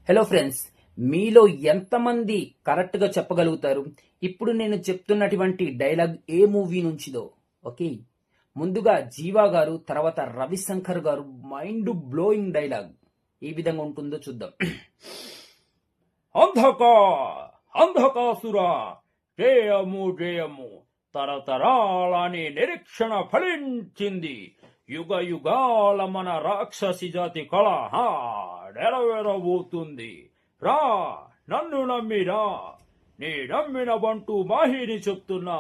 Hello friends, మీలో ఎంతమంది correct గా చెప్పగలుగుతారు ఇప్పుడు నేను చెప్తున్నటువంటి డైలాగ్ ఏ మూవీ నుంచిదో? ఓకే, ముందుగా జీవా గారు, తర్వాత రవిశంకర్ గారు మైండ్ బ్లోయింగ్ డైలాగ్ ఏ విధంగా ఉంటుందో చూద్దాం. అంధకా అంధకాసుర జయము జయము, తరతరాలని నిరీక్షణ ఫలించింది. యుగ యుగాల మన రాక్షసి జాతి కళ నెరవేరబోతుంది. రా, నన్ను నమ్మిరా, నీ నమ్మిన బంటూ మాహిని చెప్తున్నా.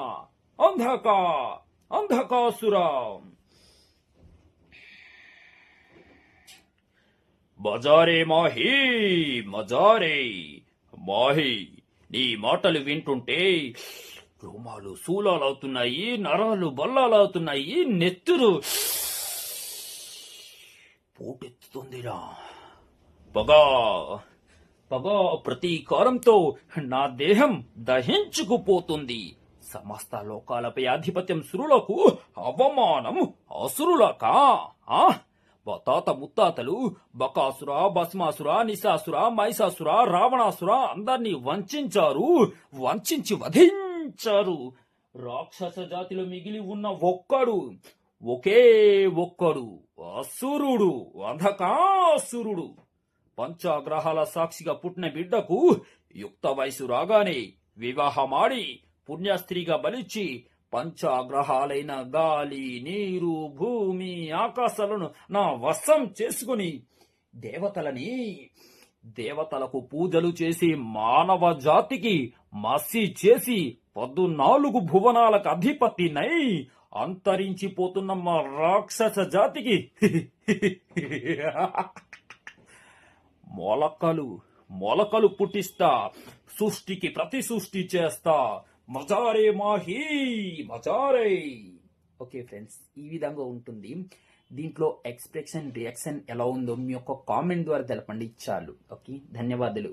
అంధకాసురా. మజారే మాహి, మజారే మాహి. నీ మాటలు వింటుంటే రోమాలు శూలాలవుతున్నాయి, నరాలు బల్లాలవుతున్నాయి, నెత్తురు పోటెత్తుతుందిరా. పగా పగా ప్రతీకారంతో నా దేహం దహించుకుపోతుంది. సమస్త లోకాలపై ఆధిపత్యం సురులకు, అవమానం అసురులకా? తాత ముత్తాతలు బకాసుర, భస్మాసుర, నిశాసుర, మైసాసుర, రావణాసుర అందర్నీ వంచించి వధించారు. రాక్షస జాతిలో మిగిలి ఉన్న ఒకే ఒక్కడు అసురుడు, అంధకాసురుడు. పంచాగ్రహాల సాక్షిగా పుట్టిన బిడ్డకు యుక్త వయసు రాగానే వివాహమాడి పుణ్యస్త్రీగా బలిచ్చి పంచాగ్రహాలైన గాలి, నీరు, భూమి, ఆకాశాలను నా వశం చేసుకుని దేవతలకు పూజలు చేసి మానవ జాతికి మసి చేసి 14 భువనాలకు అధిపతినై అంతరించిపోతున్న మా రాక్షస జాతికి మొలకలు పుట్టిస్తా, సృష్టికి ప్రతి సృష్టి చేస్తా. మజారే మాహి, మజారే. ఓకే ఫ్రెండ్స్, ఈ విధంగా ఉంటుంది. దీంట్లో ఎక్స్ప్రెషన్, రియాక్షన్ ఎలా ఉందో మీ యొక్క కామెంట్ ద్వారా తెలపండి చాలు. ఓకే, ధన్యవాదాలు.